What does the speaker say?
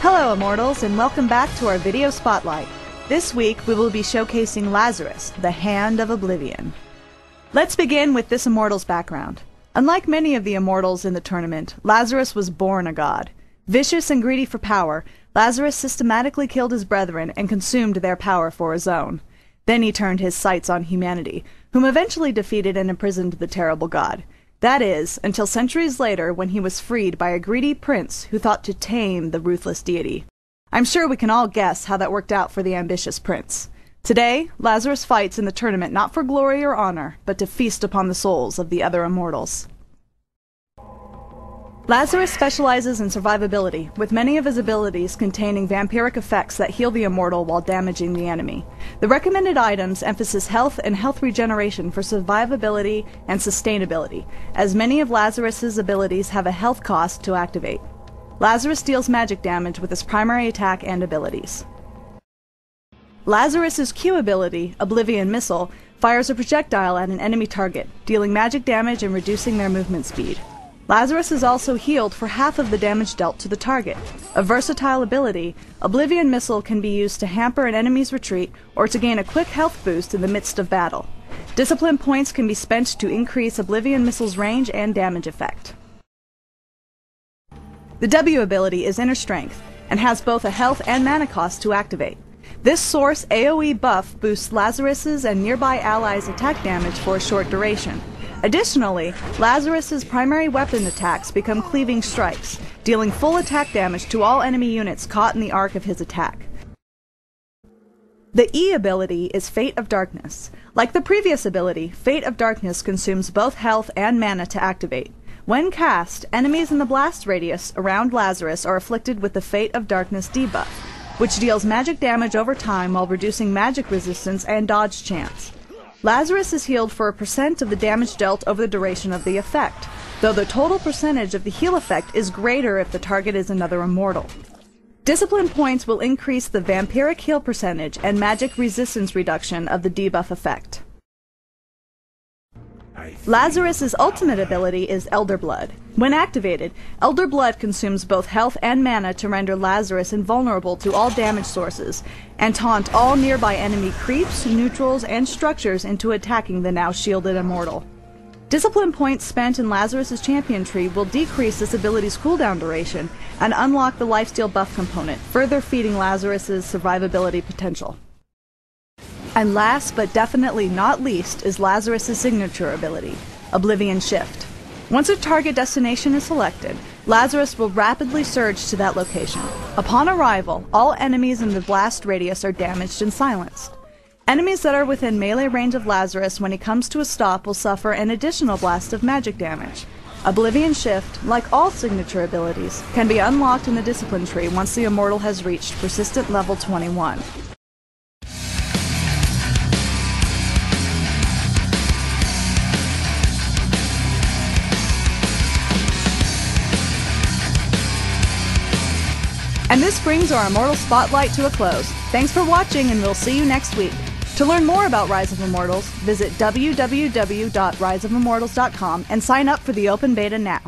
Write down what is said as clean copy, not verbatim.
Hello Immortals, and welcome back to our video spotlight. This week we will be showcasing Lazarus, the Hand of Oblivion. Let's begin with this Immortal's background. Unlike many of the Immortals in the tournament, Lazarus was born a god. Vicious and greedy for power, Lazarus systematically killed his brethren and consumed their power for his own. Then he turned his sights on humanity, whom eventually defeated and imprisoned the terrible god. That is, until centuries later when he was freed by a greedy prince who thought to tame the ruthless deity. I'm sure we can all guess how that worked out for the ambitious prince. Today, Lazarus fights in the tournament not for glory or honor, but to feast upon the souls of the other immortals. Lazarus specializes in survivability, with many of his abilities containing vampiric effects that heal the immortal while damaging the enemy. The recommended items emphasize health and health regeneration for survivability and sustainability, as many of Lazarus's abilities have a health cost to activate. Lazarus deals magic damage with his primary attack and abilities. Lazarus's Q ability, Oblivion Missile, fires a projectile at an enemy target, dealing magic damage and reducing their movement speed. Lazarus is also healed for half of the damage dealt to the target. A versatile ability, Oblivion Missile can be used to hamper an enemy's retreat or to gain a quick health boost in the midst of battle. Discipline points can be spent to increase Oblivion Missile's range and damage effect. The W ability is Inner Strength, and has both a health and mana cost to activate. This source AoE buff boosts Lazarus's and nearby allies' attack damage for a short duration. Additionally, Lazarus's primary weapon attacks become cleaving strikes, dealing full attack damage to all enemy units caught in the arc of his attack. The E ability is Fate of Darkness. Like the previous ability, Fate of Darkness consumes both health and mana to activate. When cast, enemies in the blast radius around Lazarus are afflicted with the Fate of Darkness debuff, which deals magic damage over time while reducing magic resistance and dodge chance. Lazarus is healed for a % of the damage dealt over the duration of the effect, though the total percentage of the heal effect is greater if the target is another immortal. Discipline points will increase the vampiric heal percentage and magic resistance reduction of the debuff effect. Lazarus's ultimate ability is Elder Blood. When activated, Elder Blood consumes both health and mana to render Lazarus invulnerable to all damage sources, and taunt all nearby enemy creeps, neutrals, and structures into attacking the now shielded immortal. Discipline points spent in Lazarus's champion tree will decrease this ability's cooldown duration and unlock the lifesteal buff component, further feeding Lazarus's survivability potential. And last but definitely not least is Lazarus's signature ability, Oblivion Shift. Once a target destination is selected, Lazarus will rapidly surge to that location. Upon arrival, all enemies in the blast radius are damaged and silenced. Enemies that are within melee range of Lazarus when he comes to a stop will suffer an additional blast of magic damage. Oblivion Shift, like all signature abilities, can be unlocked in the discipline tree once the immortal has reached persistent level 21. And this brings our Immortal Spotlight to a close. Thanks for watching, and we'll see you next week. To learn more about Rise of Immortals, visit www.riseofimmortals.com and sign up for the open beta now.